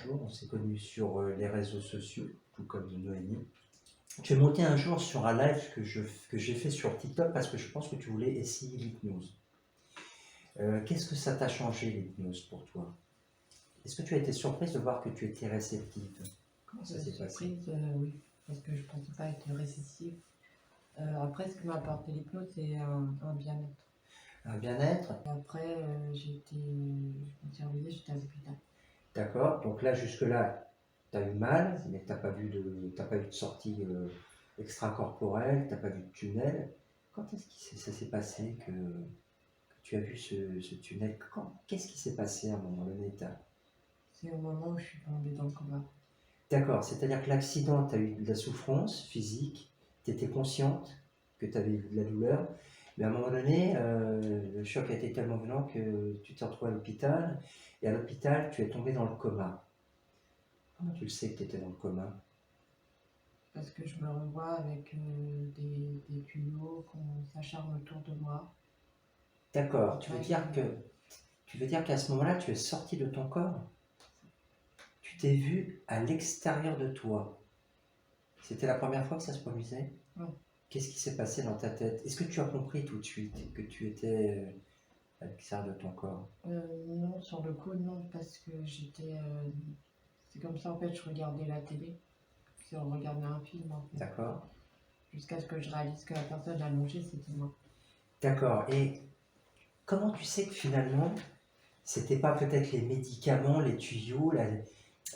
bonjour, on s'est connus sur les réseaux sociaux, tout comme Noémie. Tu es monté un jour sur un live que j'ai fait sur TikTok parce que je pense que tu voulais essayer l'hypnose. Qu'est-ce que ça t'a changé l'hypnose pour toi? Est-ce que tu as été surprise de voir que tu étais réceptive? Comment ça s'est passé? Surprise, oui, parce que je pensais pas être récessive. Après, ce qui m'a apporté l'hypnose, c'est un bien-être. Un bien-être? Et après, je me suis réveillée, j'étais à l'hôpital. D'accord, donc là jusque-là, tu as eu mal, mais tu n'as pas vu de sortie extracorporelle, tu n'as pas vu de tunnel. Quand est-ce que ça s'est passé que tu as vu ce tunnel? Qu'est-ce qui s'est passé à un moment donné? C'est au moment où je suis tombée dans le coma. D'accord, c'est-à-dire que l'accident, tu as eu de la souffrance physique, tu étais consciente que tu avais eu de la douleur, mais à un moment donné, le choc a été tellement violent que tu t'es retrouvé à l'hôpital, et à l'hôpital, tu es tombé dans le coma. Comment tu le sais que tu étais dans le coma? Parce que je me revois avec des tuyaux qu'on s'acharne autour de moi. D'accord, Ouais, tu veux dire qu'à ce moment-là, tu es sorti de ton corps? Tu t'es vu à l'extérieur de toi. C'était la première fois que ça se produisait? ouais. Qu'est-ce qui s'est passé dans ta tête? Est-ce que tu as compris tout de suite que tu étais à l'extérieur de ton corps? Non, sur le coup, non, parce que j'étais. C'est comme ça, en fait, je regardais la télé. Si on regardait un film, en fait. D'accord. Jusqu'à ce que je réalise que la personne allongée, c'était moi. D'accord. Et comment tu sais que finalement, c'était pas peut-être les médicaments, les tuyaux,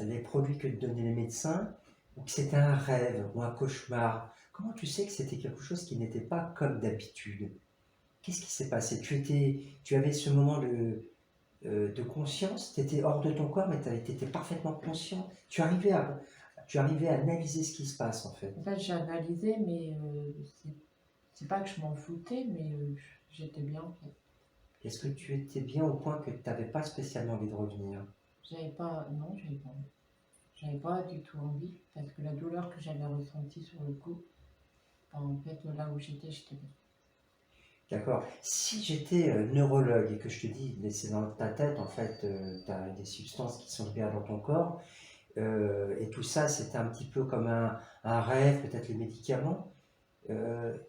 les produits que te donnaient les médecins, ou que c'était un rêve ou un cauchemar? Comment tu sais que c'était quelque chose qui n'était pas comme d'habitude? Qu'est-ce qui s'est passé? Tu avais ce moment de conscience, tu étais hors de ton corps, mais tu étais parfaitement conscient. Tu arrivais à analyser ce qui se passe en fait. En fait, j'ai analysé, mais c'est pas que je m'en foutais, mais j'étais bien, en fait. Est-ce que tu étais bien au point que tu n'avais pas spécialement envie de revenir? Non, j'avais pas du tout envie, parce que la douleur que j'avais ressentie sur le coup, ben, en fait, là où j'étais bien. D'accord. Si j'étais neurologue et que je te dis, mais c'est dans ta tête, en fait, tu as des substances qui sont libérées dans ton corps, et tout ça, c'était un petit peu comme un rêve, peut-être les médicaments,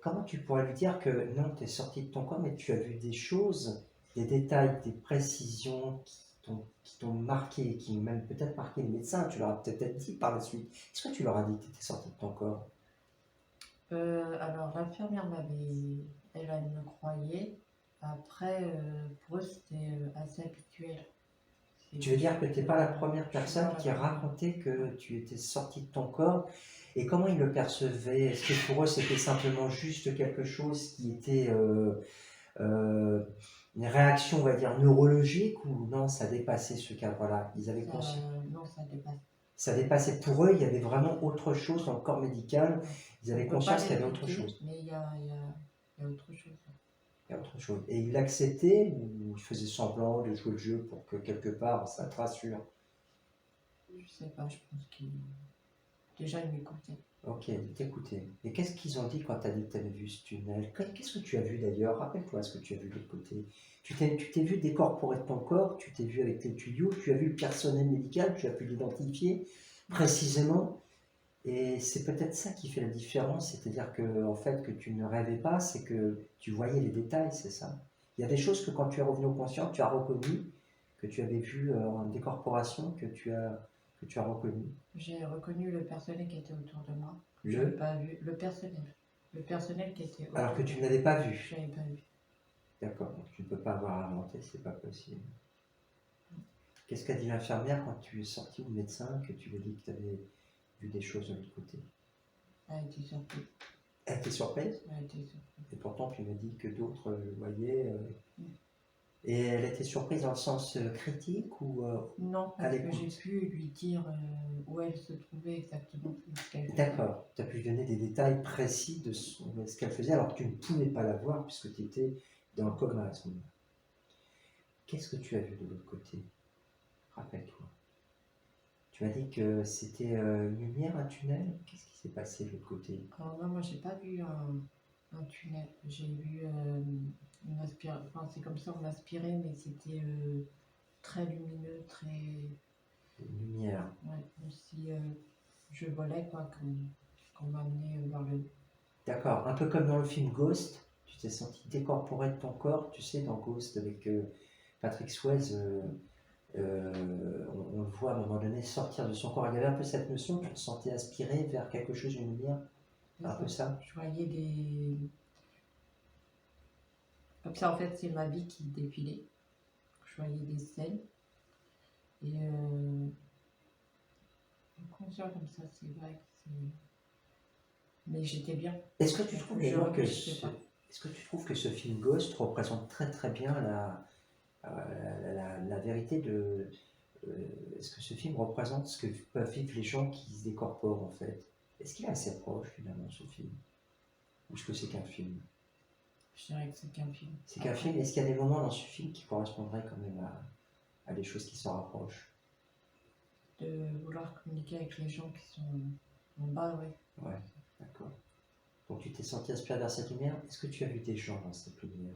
comment tu pourrais lui dire que non, tu es sorti de ton corps, mais tu as vu des choses, des détails, des précisions qui t'ont marqué, qui ont même peut-être marqué les médecins, tu leur as peut-être dit par la suite. Est-ce que tu leur as dit que tu étais sorti de ton corps? Alors, elle me croyait. Après, pour eux, c'était assez habituel. Tu veux dire que tu n'es pas la première Je suis pas personne la qui a première. raconté que tu étais sorti de ton corps, et comment ils le percevaient? Est-ce que pour eux c'était simplement juste quelque chose qui était euh, une réaction, on va dire, neurologique, ou non, ça dépassait ce cadre-là? Ils avaient conscience. Non, ça dépasse. Ça dépassait pour eux, il y avait vraiment autre chose dans le corps médical, Ouais. ils On avaient peut pas conscience qu'il y avait autre l'expliquer, chose. mais il y a autre chose. Il y a autre chose. Et ils l'acceptaient ou ils faisaient semblant de jouer le jeu pour que quelque part ça te rassure? Je sais pas, je pense qu'ils déjà ils m'écoutaient. Ok, t'écouter. Et qu'est-ce qu'ils ont dit quand tu as dit que tu avais vu ce tunnel? Qu'est-ce que tu as vu d'ailleurs? Rappelle-toi ce que tu as vu de l'autre côté. Tu t'es vu décorporer de ton corps, tu t'es vu avec les tuyaux, tu as vu le personnel médical, tu as pu l'identifier précisément. Et c'est peut-être ça qui fait la différence, c'est-à-dire que en fait que tu ne rêvais pas, c'est que tu voyais les détails, c'est ça. Il y a des choses que quand tu es revenu au conscient, tu as reconnu, que tu avais vu en décorporation, que tu as reconnu. J'ai reconnu le personnel qui était autour de moi. Je n'avais Le pas vu le personnel. Le personnel qui était Alors autour que de tu moi. ne l'avais pas Je vu. n'avais pas vu. D'accord, donc tu ne peux pas avoir inventé, c'est pas possible. Qu'est-ce qu'a dit l'infirmière quand tu es sorti ou le médecin que tu lui as dit que tu avais vu des choses de l'autre côté? Elle a été surprise. Elle était surprise? Elle a été surprise. Et pourtant tu m'as dit que d'autres le voyaient. Mm. Et elle était surprise dans le sens critique ou Non, à parce que j'ai l'écoute? pu lui dire où elle se trouvait exactement, ce qu'elle faisait. D'accord, tu as pu lui donner des détails précis de ce qu'elle faisait alors que tu ne pouvais pas la voir puisque tu étais dans le coma à ce moment-là. Qu'est-ce que tu as vu de l'autre côté? Rappelle-toi. Tu m'as dit que c'était une lumière, un tunnel. Qu'est-ce qui s'est passé de l'autre côté? Alors non, moi j'ai pas vu un tunnel. J'ai vu une aspiration. Enfin, c'est comme ça, on aspirait, mais c'était très lumineux, très. une lumière. Ouais, comme si je volais, quoi, qu'on m'amenait vers le haut. D'accord, un peu comme dans le film Ghost, tu t'es senti décorporé de ton corps, tu sais, dans Ghost avec Patrick Swayze, on le voit à un moment donné sortir de son corps. Il y avait un peu cette notion, tu te sentais aspiré vers quelque chose, une lumière, C'est un peu ça. ça. Je voyais des. Comme ça, en fait, c'est ma vie qui défilait. Je voyais des scènes. Et conscient comme ça, c'est vrai que c'est. Mais j'étais bien. Est-ce que tu trouves Je d'ailleurs que réfléchissais pas. est-ce que tu trouves que ce film Ghost représente très très bien la vérité de est-ce que ce film représente ce que peuvent vivre les gens qui se décorporent en fait? Est-ce qu'il est assez proche finalement ce film? Ou est-ce que c'est qu'un film? Je dirais que c'est qu'un film. C'est qu'un film. Est-ce qu'il y a des moments dans ce film qui correspondraient quand même à des choses qui s'en rapprochent? De vouloir communiquer avec les gens qui sont en bas, oui. Ouais, d'accord. Donc tu t'es senti aspiré vers cette lumière. Est-ce que tu as vu des gens dans cette lumière?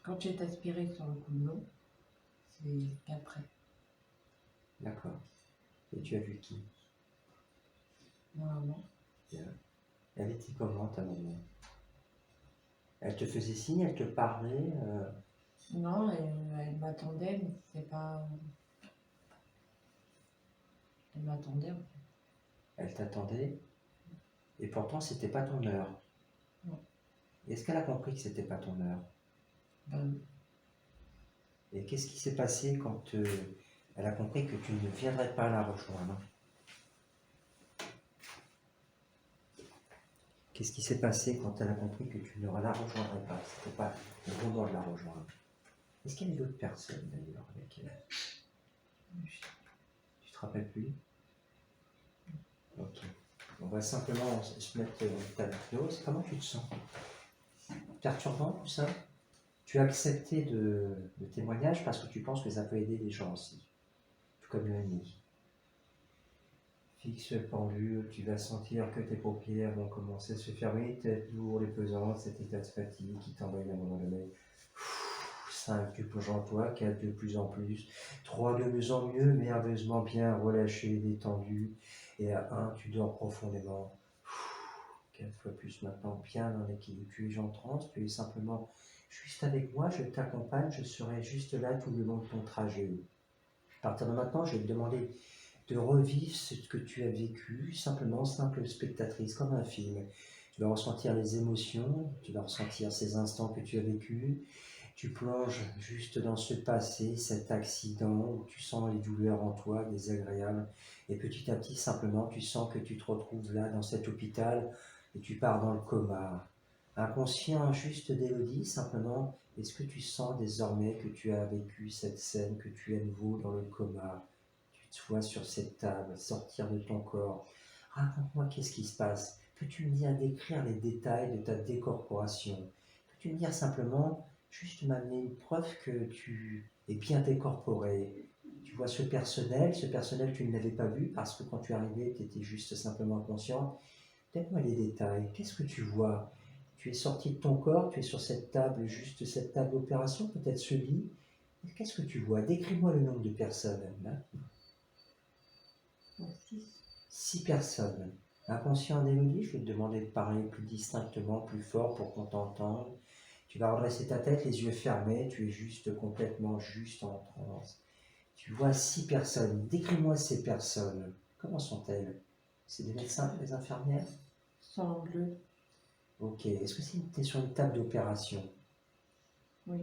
Quand j'ai été aspirée sur le coup de non, c'est qu'après. D'accord. Et tu as vu qui? Normalement. Elle était comment ta maman? Elle te faisait signe, elle te parlait Non, elle m'attendait, mais c'était pas. Elle m'attendait, en fait. elle t'attendait, et pourtant c'était pas ton heure. Non. Est-ce qu'elle a compris que c'était pas ton heure? Ben, Et qu'est-ce qui s'est passé quand elle a compris que tu ne viendrais pas la rejoindre? Qu'est-ce qui s'est passé quand elle a compris que tu ne la rejoindrais pas? C'était pas le moment de la rejoindre. Est-ce qu'il y avait d'autres personnes d'ailleurs avec elle? Tu te rappelles plus? Ok. On va simplement se mettre ta hypnose. Comment tu te sens? Perturbant tout ça? Tu as accepté le témoignage parce que tu penses que ça peut aider les gens aussi, tout comme le nuit. Fixe le pendule, tu vas sentir que tes paupières vont commencer à se fermer, tête lourde et pesante, cet état de fatigue qui t'envahit à un moment donné. 5, tu plonges en toi, 4, de plus en plus, 3, de mieux en mieux, merveilleusement bien relâché, détendu, et à 1, tu dors profondément. 4 fois plus maintenant, bien en équilibre. Tu es en transe, tu es simplement juste avec moi, je t'accompagne, je serai juste là tout le long de ton trajet. À partir de maintenant, je vais te demander de revivre ce que tu as vécu, simplement, simple spectatrice, comme un film. Tu vas ressentir les émotions, tu vas ressentir ces instants que tu as vécus. Tu plonges juste dans ce passé, cet accident où tu sens les douleurs en toi, désagréables. Et petit à petit, simplement, tu sens que tu te retrouves là, dans cet hôpital, et tu pars dans le coma. Inconscient juste d'Élodie, simplement, est-ce que tu sens désormais que tu as vécu cette scène, que tu es à nouveau dans le coma? Tu te vois sur cette table, sortir de ton corps. Raconte-moi qu'est-ce qui se passe. Peux-tu me dire, décrire les détails de ta décorporation? Peux-tu me dire simplement, juste m'amener une preuve que tu es bien décorporé? Tu vois ce personnel tu ne l'avais pas vu parce que quand tu es arrivé, tu étais juste simplement inconscient. Donne-moi les détails. Qu'est-ce que tu vois? Tu es sorti de ton corps, tu es sur cette table, juste cette table d'opération, peut-être ce lit. Qu'est-ce que tu vois? Décris-moi le nombre de personnes. Là. 6. 6 personnes. Inconscient d'Élodie, je vais te demander de parler plus distinctement, plus fort pour qu'on t'entende. Tu vas redresser ta tête, les yeux fermés, tu es juste complètement juste en transe. Tu vois 6 personnes. Décris-moi ces personnes. Comment sont-elles? C'est des médecins, des infirmières? Sang bleu. Ok. Est-ce que tu es sur une table d'opération? Oui.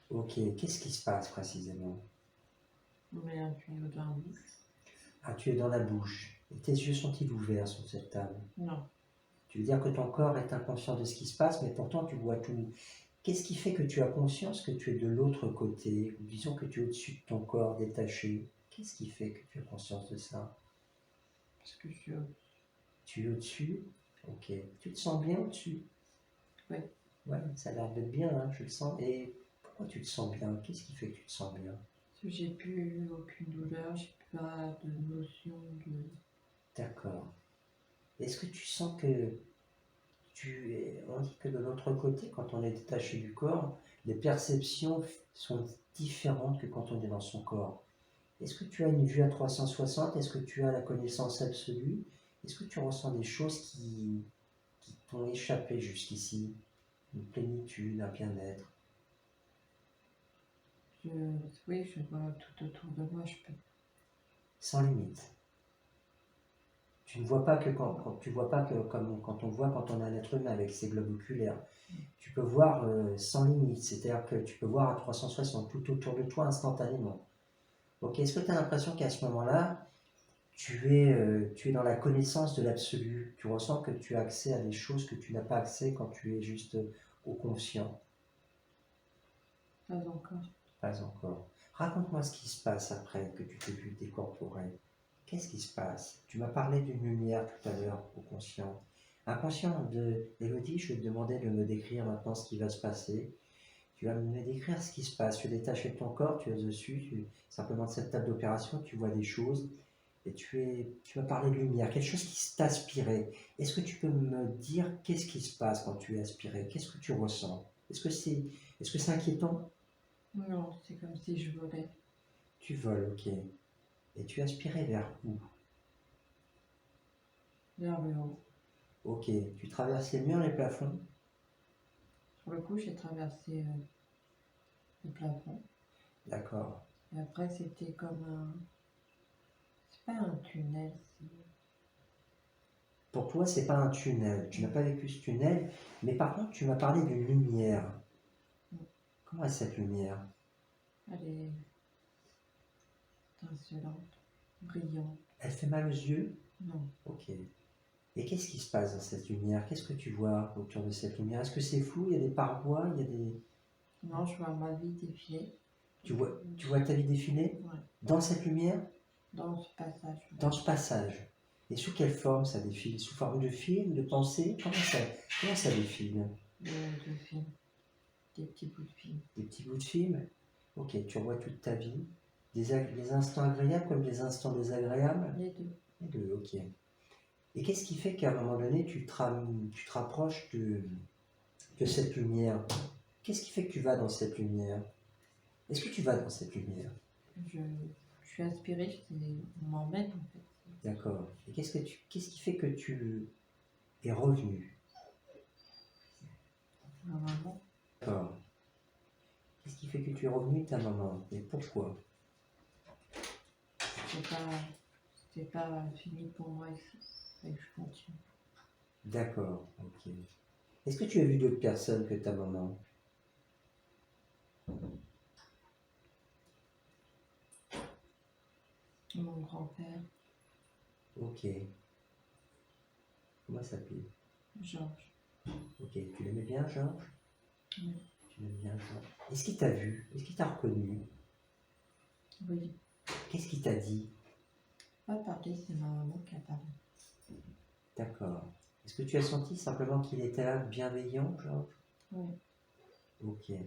Ok. Qu'est-ce qui se passe précisément? On met un tuyau dans la bouche. Ah, tu es dans la bouche. Et tes yeux sont-ils ouverts sur cette table? Non. Tu veux dire que ton corps est inconscient de ce qui se passe, mais pourtant tu vois tout. Qu'est-ce qui fait que tu as conscience que tu es de l'autre côté, ou disons que tu es au-dessus de ton corps détaché? Qu'est-ce qui fait que tu as conscience de ça? Parce que je suis. Tu es au-dessus? Ok. Tu te sens bien au-dessus? Oui. Ouais, ça a l'air d'être bien, hein, je le sens. Et pourquoi tu te sens bien? Qu'est-ce qui fait que tu te sens bien? Parce que j'ai plus aucune douleur, j'ai pas de notion de. D'accord. Est-ce que tu sens que On dit que de l'autre côté, quand on est détaché du corps, les perceptions sont différentes que quand on est dans son corps. Est-ce que tu as une vue à 360? Est-ce que tu as la connaissance absolue? Est-ce que tu ressens des choses qui t'ont échappé jusqu'ici? Une plénitude, un bien-être? Je, oui, je vois tout autour de moi, je peux. Sans limite. Tu ne vois pas que tu vois pas que comme quand on voit quand on est un être humain avec ses globes oculaires. Tu peux voir sans limite, c'est-à-dire que tu peux voir à 360 tout autour de toi instantanément. Ok, est-ce que tu as l'impression qu'à ce moment-là, tu es dans la connaissance de l'absolu? Tu ressens que tu as accès à des choses que tu n'as pas accès quand tu es juste au conscient? Pas encore. Pas encore. Raconte-moi ce qui se passe après que tu t'es vu décorporé. Qu'est-ce qui se passe? Tu m'as parlé d'une lumière tout à l'heure au conscient. Inconscient de Elodie, je vais te demander de me décrire maintenant ce qui va se passer. Tu vas me décrire ce qui se passe. Tu es détaché de ton corps, tu es dessus, simplement de cette table d'opération, tu vois des choses. Et tu m'as parlé de lumière, quelque chose qui t'a aspiré. Est-ce que tu peux me dire qu'est-ce qui se passe quand tu es aspiré? Qu'est-ce que tu ressens? Est-ce que c'est inquiétant? Non, c'est comme si je volais Tu voles, ok. Et tu es aspiré vers où? vers le haut. Ok. Tu traverses les murs, les plafonds? Sur le coup, j'ai traversé le plafond. D'accord. Et après, c'était comme un. C'est pas un tunnel, c'est. Pour toi, c'est pas un tunnel. Tu n'as pas vécu ce tunnel, mais par contre, tu m'as parlé d'une lumière. Comment est cette lumière? Elle est étincelante, brillante. Elle fait mal aux yeux? Non, Ok. Et qu'est-ce qui se passe dans cette lumière? Qu'est-ce que tu vois autour de cette lumière? Est-ce que c'est flou? Il y a des parois? Il y a des... non, je vois ma vie défiler. Tu vois ta vie défiler? Ouais, Dans cette lumière? dans ce passage. Dans ce passage? Et sous quelle forme ça défile? Sous forme de film, de pensée? Comment ça défile? De film, des petits bouts de film. Des petits bouts de film? Ok, tu revois toute ta vie. Des instants agréables comme des instants désagréables? Les deux. Les deux, ok. Et qu'est-ce qui fait qu'à un moment donné, tu te rapproches de cette lumière? Qu'est-ce qui fait que tu vas dans cette lumière? Est-ce que tu vas dans cette lumière? Je suis aspirée, on m'emmène en fait. D'accord. Et qu'est-ce qui fait que tu es revenu? Normalement, D'accord. Qu'est-ce qui fait que tu es revenu de ta maman? Et pourquoi? c'était pas fini pour moi ici. Et je continue. D'accord, ok. Est-ce que tu as vu d'autres personnes que ta maman? Mon grand-père, Ok. Comment ça s'appelle? Georges. Ok. Tu l'aimais bien, Georges? Oui. Tu l'aimes bien, Georges. Est-ce qu'il t'a vu? Est-ce qu'il t'a reconnu? Oui. Qu'est-ce qu'il t'a dit? Pas parler, c'est ma maman qui a parlé. D'accord. Est-ce que tu as senti simplement qu'il était là, bienveillant, Georges? Oui. Ok. Il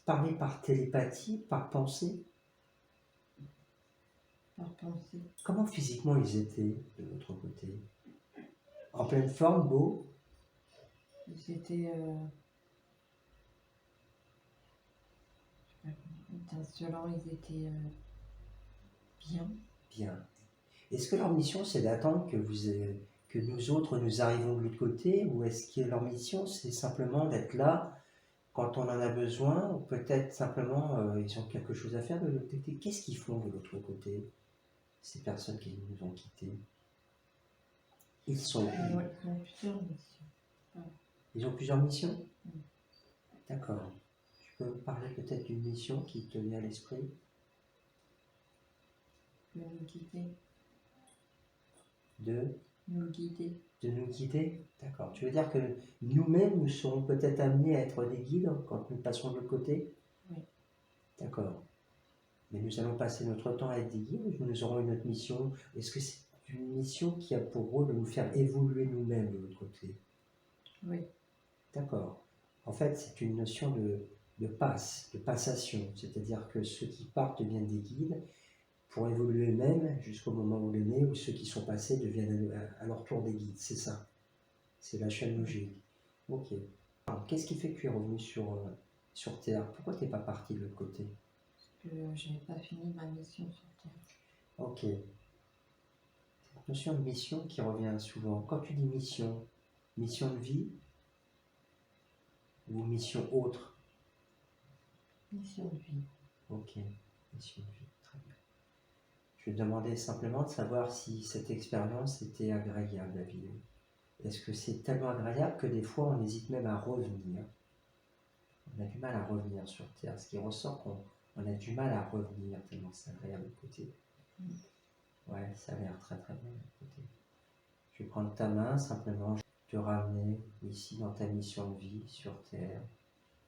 parlait par télépathie, par pensée? Par pensée. Comment physiquement ils étaient de l'autre côté? En pleine forme, beau? Ils étaient étincelants, ils étaient bien. Bien. Est-ce que leur mission, c'est d'attendre que nous autres, nous arrivons de l'autre côté, ou est-ce que leur mission, c'est simplement d'être là quand on en a besoin, ou peut-être simplement, ils ont quelque chose à faire de l'autre côté? Qu'est-ce qu'ils font de l'autre côté, ces personnes qui nous ont quittés? Ils sont où? Ils ont plusieurs missions. Ils ont plusieurs missions? Mm. D'accord. Tu peux me parler peut-être d'une mission qui te vient à l'esprit? De nous guider. De Nous guider. de nous guider? D'accord. Tu veux dire que nous-mêmes, nous serons peut-être amenés à être des guides quand nous passerons de l'autre côté? Oui. D'accord. Mais nous allons passer notre temps à être des guides ou nous aurons une autre mission? Est-ce que c'est une mission qui a pour rôle de nous faire évoluer nous-mêmes de l'autre côté? Oui. D'accord. En fait, c'est une notion de passation. C'est-à-dire que ceux qui partent deviennent des guides pour évoluer eux-mêmes jusqu'au moment où on est né, où ceux qui sont passés deviennent à leur tour des guides. C'est ça? C'est la chaîne logique. Ok. Alors, qu'est-ce qui fait que tu es revenu sur Terre? Pourquoi tu n'es pas parti de l'autre côté? Parce que j'avais pas fini ma mission sur Terre. Ok. Cette notion de mission qui revient souvent. Quand tu dis mission, mission de vie ou mission autre? Mission de vie. Ok. Mission de vie. Très bien. Je vais te demander simplement de savoir si cette expérience était agréable à vivre. Est-ce que c'est tellement agréable que des fois on hésite même à revenir? On a du mal à revenir sur Terre. Ce qui ressort qu'on a du mal à revenir tellement c'est agréable à côté. Ouais, ça a l'air très très bien à côté. Je vais prendre ta main simplement, je vais te ramener ici dans ta mission de vie sur Terre.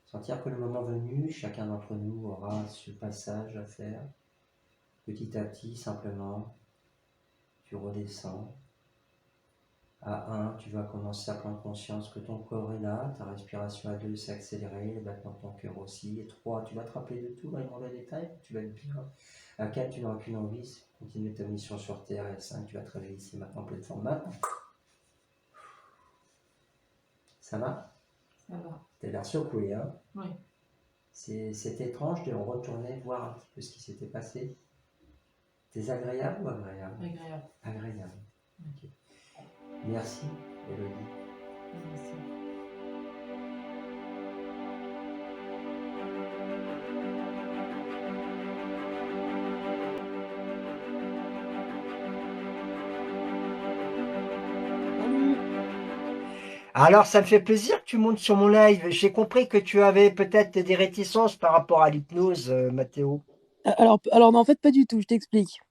Sentir que le moment venu, chacun d'entre nous aura ce passage à faire. Petit à petit, simplement, tu redescends. À 1, tu vas commencer à prendre conscience que ton corps est là, ta respiration à 2 s'est accélérée, le battement de ton cœur aussi. Et 3, tu vas te rappeler de tout, vraiment les détails, tu vas être bien. À 4, tu n'auras qu'une envie, c'est continuer ta mission sur Terre. Et à 5, tu vas te réveiller ici maintenant en pleine forme. Ça va? Ça va. T'as l'air secoué, hein? Oui. C'est étrange de retourner voir un petit peu ce qui s'était passé. Désagréable ou agréable? Agréable. Agréable. Ok. Merci, Élodie. Merci. Alors, ça me fait plaisir que tu montes sur mon live. J'ai compris que tu avais peut-être des réticences par rapport à l'hypnose, Mathéo. Alors non, en fait, pas du tout, je t'explique.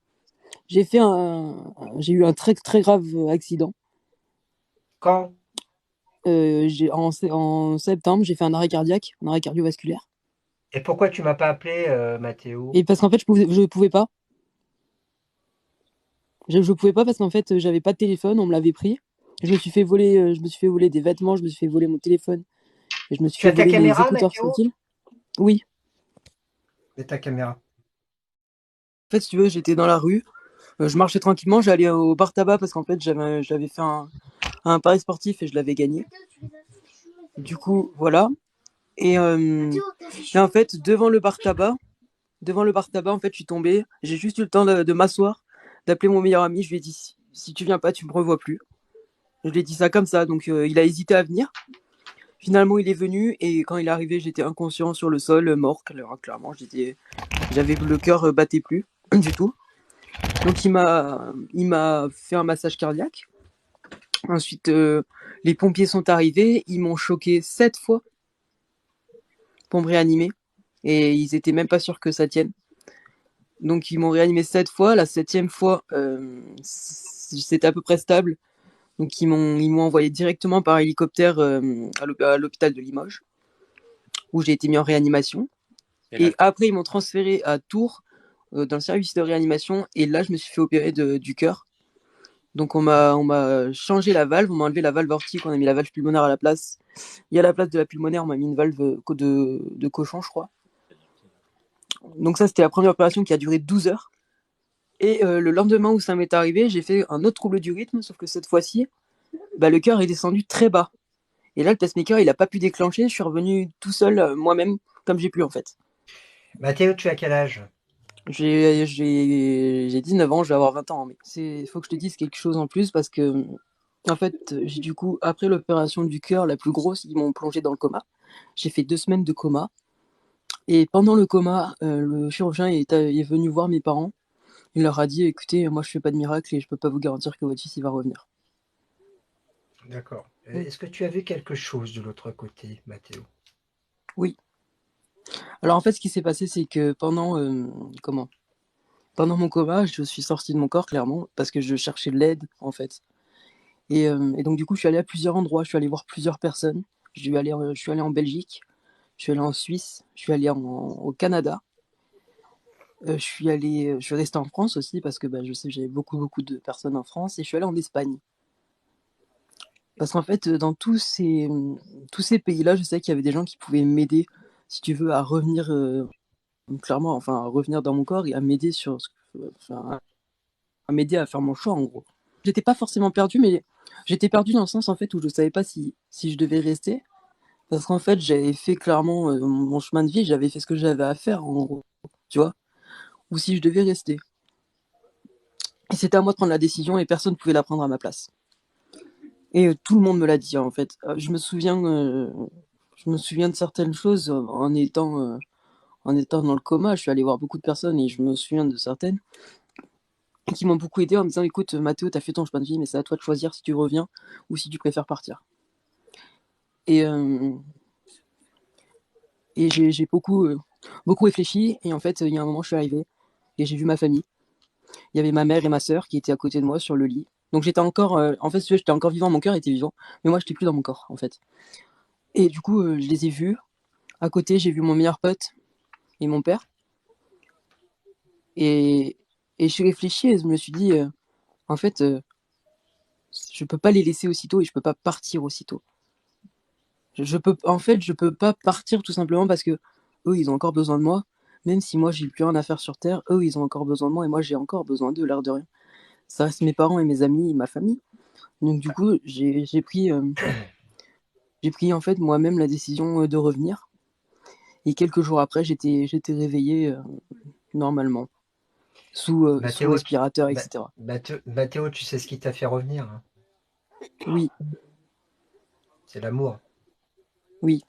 J'ai eu un très, très grave accident. Quand? En septembre, j'ai fait un arrêt cardiaque, un arrêt cardiovasculaire. Et pourquoi tu m'as pas appelé, Mathéo? Et parce qu'en fait, je pouvais pas. Je pouvais pas parce qu'en fait, j'avais pas de téléphone, on me l'avait pris. Je me suis fait voler des vêtements, je me suis fait voler mon téléphone. Et je me suis Tu fait as ta voler les caméra, écouteurs Mathéo? sans fil. Oui. Et ta caméra. En fait, si tu veux, j'étais dans la rue. Je marchais tranquillement, j'allais au bar tabac parce qu'en fait, j'avais fait un pari sportif et je l'avais gagné. Du coup, voilà. Et en fait, devant le bar tabac, en fait, je suis tombé. J'ai juste eu le temps de m'asseoir, d'appeler mon meilleur ami. Je lui ai dit, si tu viens pas, tu me revois plus. Je lui ai dit ça comme ça. Donc, il a hésité à venir. Finalement, il est venu et quand il est arrivé, j'étais inconscient sur le sol, mort. Clairement, j'avais le cœur battait plus du tout. Donc, il m'a fait un massage cardiaque. Ensuite, les pompiers sont arrivés. Ils m'ont choqué 7 fois pour me réanimer. Et ils étaient même pas sûrs que ça tienne. Donc ils m'ont réanimé 7 fois. La 7e fois, c'était à peu près stable. Donc ils m'ont envoyé directement par hélicoptère à l'hôpital de Limoges, où j'ai été mis en réanimation. Et après, ils m'ont transféré à Tours, dans le service de réanimation. Et là, je me suis fait opérer du cœur. Donc on m'a changé la valve, on m'a enlevé la valve aortique, on a mis la valve pulmonaire à la place. Et à la place de la pulmonaire, on m'a mis une valve de cochon, je crois. Donc ça, c'était la première opération qui a duré 12 heures. Et le lendemain où ça m'est arrivé, j'ai fait un autre trouble du rythme, sauf que cette fois-ci, le cœur est descendu très bas. Et là, le pacemaker, il n'a pas pu déclencher. Je suis revenu tout seul, moi-même, comme j'ai pu en fait. Mathéo, tu as quel âge? J'ai 19 ans, je vais avoir 20 ans. Mais il faut que je te dise quelque chose en plus parce que, en fait, du coup, après l'opération du cœur, la plus grosse, ils m'ont plongé dans le coma. J'ai fait 2 semaines de coma. Et pendant le coma, le chirurgien est venu voir mes parents. Il leur a dit, écoutez, moi je fais pas de miracle et je peux pas vous garantir que votre fils il va revenir. D'accord. Est-ce que tu as vu quelque chose de l'autre côté, Mathéo? Oui. Alors en fait, ce qui s'est passé, c'est que pendant mon coma, je suis sorti de mon corps clairement parce que je cherchais de l'aide en fait. Et donc du coup, je suis allé à plusieurs endroits, je suis allé voir plusieurs personnes. Je suis allé en Belgique, je suis allé en Suisse, je suis allé au Canada. Je suis resté en France aussi parce que je sais que j'avais beaucoup de personnes en France et je suis allé en Espagne. Parce qu'en fait, dans tous ces pays-là, je sais qu'il y avait des gens qui pouvaient m'aider, si tu veux, à revenir clairement, enfin, à revenir dans mon corps et à m'aider à m'aider à faire mon choix, en gros. J'étais pas forcément perdue, mais J'étais perdue dans le sens en fait où je savais pas si je devais rester. Parce qu'en fait, j'avais fait clairement mon chemin de vie, j'avais fait ce que j'avais à faire en gros, tu vois. Ou si je devais rester. Et c'était à moi de prendre la décision et personne ne pouvait la prendre à ma place. Et tout le monde me l'a dit en fait. Je me souviens de certaines choses en étant dans le coma. Je suis allé voir beaucoup de personnes et je me souviens de certaines qui m'ont beaucoup aidé en me disant écoute Mathéo, t'as fait ton chemin de vie, mais c'est à toi de choisir si tu reviens ou si tu préfères partir. Et, euh, et j'ai beaucoup réfléchi et en fait il y a un moment je suis arrivé et j'ai vu ma famille. Il y avait ma mère et ma sœur qui étaient à côté de moi sur le lit. Donc j'étais encore, en fait, si tu veux, j'étais encore vivant, mon cœur était vivant, mais moi j'étais plus dans mon corps en fait. Et du coup, je les ai vus. À côté, j'ai vu mon meilleur pote et mon père. Et, et j'ai réfléchi et je me suis dit, en fait, je peux pas les laisser aussitôt et je peux pas partir aussitôt. Je peux pas partir tout simplement parce que eux, ils ont encore besoin de moi. Même si moi, j'ai plus rien à faire sur Terre, eux, ils ont encore besoin de moi et moi, j'ai encore besoin d'eux, l'air de rien. Ça reste mes parents et mes amis et ma famille. Donc du coup, j'ai pris en fait moi-même la décision de revenir. Et quelques jours après, j'étais réveillé normalement, sous Mathéo, respirateur, etc. Mathéo, tu sais ce qui t'a fait revenir, hein? Oui, C'est l'amour. oui,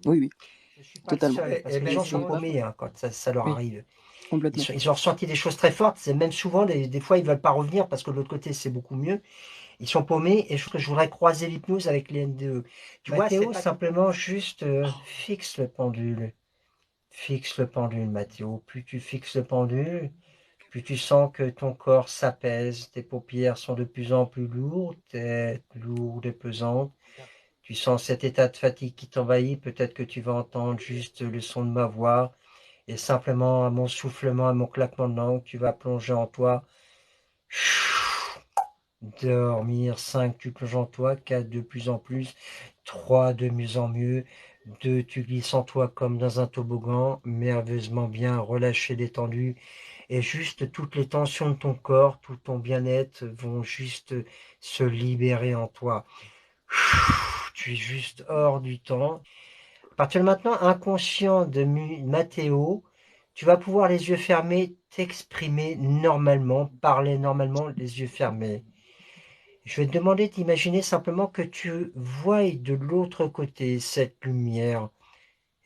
oui, oui, Je suis pas le totalement. seul, parce Et que les gens ben, sont C'est paumés hein, quand ça leur oui, arrive. complètement. Ils ont ressenti des choses très fortes. C'est même souvent, des fois, ils veulent pas revenir parce que de l'autre côté, c'est beaucoup mieux. Ils sont paumés et je voudrais croiser l'hypnose avec les NDE. Tu vois, Mathéo, simplement juste fixe le pendule. Fixe le pendule, Mathéo. Plus tu fixes le pendule, plus tu sens que ton corps s'apaise. Tes paupières sont de plus en plus lourdes, tête lourde et pesante. Tu sens cet état de fatigue qui t'envahit. Peut-être que tu vas entendre juste le son de ma voix. Et simplement à mon soufflement, à mon claquement de langue, tu vas plonger en toi. Dormir. 5, tu plonges en toi. 4, de plus en plus. 3, de mieux en mieux. 2, tu glisses en toi comme dans un toboggan, merveilleusement bien relâché, détendu. Et juste toutes les tensions de ton corps, tout ton bien-être vont juste se libérer en toi. Tu es juste hors du temps. À partir de maintenant, inconscient de Mathéo, tu vas pouvoir les yeux fermés t'exprimer normalement, parler normalement, les yeux fermés. Je vais te demander d'imaginer simplement que tu vois de l'autre côté cette lumière.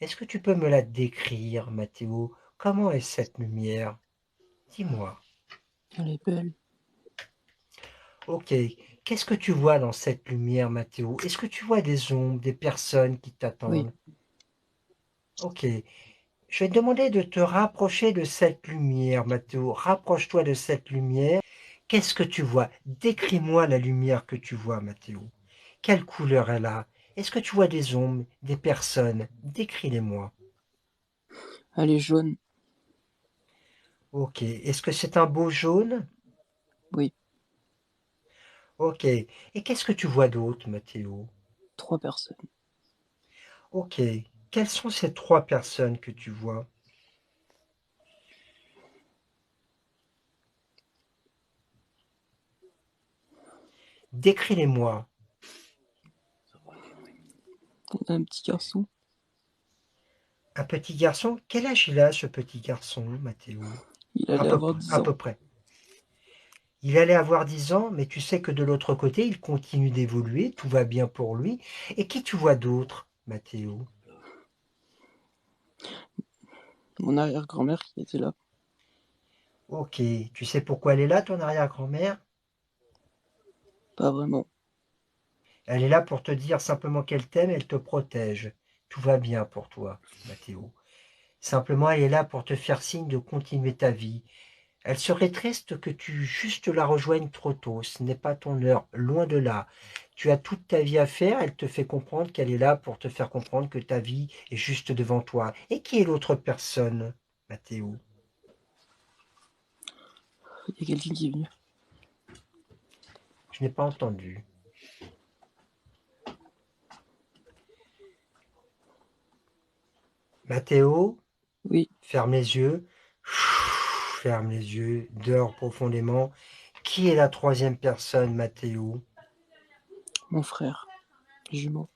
Est-ce que tu peux me la décrire, Mathéo? Comment est cette lumière? Dis-moi. Elle est belle. Ok. Qu'est-ce que tu vois dans cette lumière, Mathéo? Est-ce que tu vois des ombres, des personnes qui Oui, t'attendent? Ok. Je vais te demander de te rapprocher de cette lumière, Mathéo. Rapproche-toi de cette lumière. Qu'est-ce que tu vois? Décris-moi la lumière que tu vois, Mathéo. Quelle couleur elle a? Est-ce que tu vois des ombres, des personnes? Décris-les-moi. elle est jaune. Ok. Est-ce que c'est un beau jaune? Oui, Ok. Et qu'est-ce que tu vois d'autre, Mathéo? 3 personnes. Ok. Quelles sont ces 3 personnes que tu vois? Décris-les-moi. On a un petit garçon. Un petit garçon? Quel âge il a, ce petit garçon, Mathéo? Il allait avoir 10 À ans. peu près. Il allait avoir 10 ans, mais tu sais que de l'autre côté, il continue d'évoluer, tout va bien pour lui. Et qui tu vois d'autre, Mathéo? Mon arrière-grand-mère qui était là. Ok, tu sais pourquoi elle est là, ton arrière-grand-mère? Pas vraiment. Elle est là pour te dire simplement qu'elle t'aime, elle te protège. Tout va bien pour toi, Mathéo. Simplement, elle est là pour te faire signe de continuer ta vie. Elle serait triste que tu juste la rejoignes trop tôt. Ce n'est pas ton heure, loin de là. Tu as toute ta vie à faire. Elle te fait comprendre qu'elle est là pour te faire comprendre que ta vie est juste devant toi. Et qui est l'autre personne, Mathéo? Il y a quelqu'un qui est venu. Je n'ai pas entendu. Mathéo, Oui, ferme les yeux. Ferme les yeux. Dors profondément. Qui est la troisième personne, Mathéo? Mon frère, jumeau.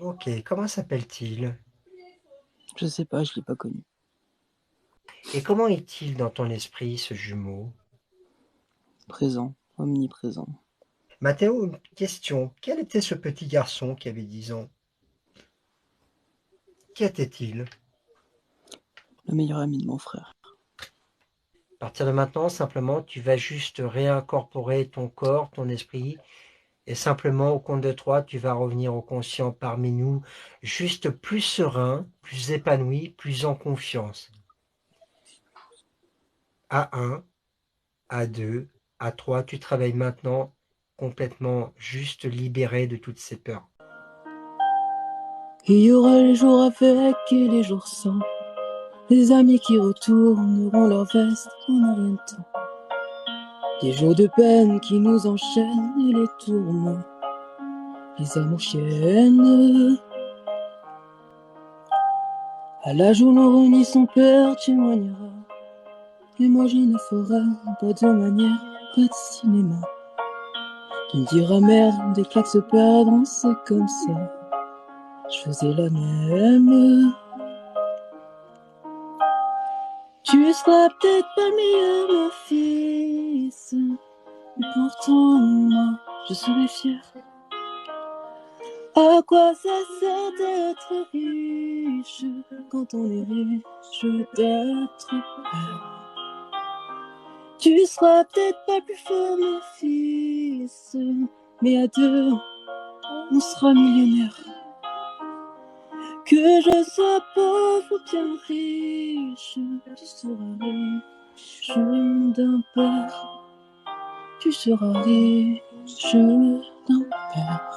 Ok, comment s'appelle-t-il? Je sais pas, je l'ai pas connu. Et comment est-il dans ton esprit, ce jumeau? Présent, omniprésent. Mathéo, une question. Quel était ce petit garçon qui avait 10 ans? Qui était-il? Le meilleur ami de mon frère. À partir de maintenant, simplement, tu vas juste réincorporer ton corps, ton esprit, et simplement, au compte de 3, tu vas revenir au conscient parmi nous, juste plus serein, plus épanoui, plus en confiance. À 1, à 2, à 3, tu travailles maintenant complètement juste libéré de toutes ces peurs. Il y aura les jours avec et les jours sans. Les amis qui retourneront leur veste en un rien de temps. Des jours de peine qui nous enchaînent et les tourments. Les amours chiennes. À l'âge où l'on renie son père témoignera. Et moi je ne ferai pas de manière, pas de cinéma. Tu me diras merde, des claques se perdront, c'est comme ça. Je faisais la même. Tu seras peut-être pas le meilleur, mon fils. Mais pourtant, moi, je serai fier. À quoi ça sert d'être riche quand on est riche d'être père? Tu seras peut-être pas plus fort, mon fils, mais à deux, on sera millionnaire. Que je sois pauvre ou bien riche, tu seras riche d'un père. Tu seras riche d'un père.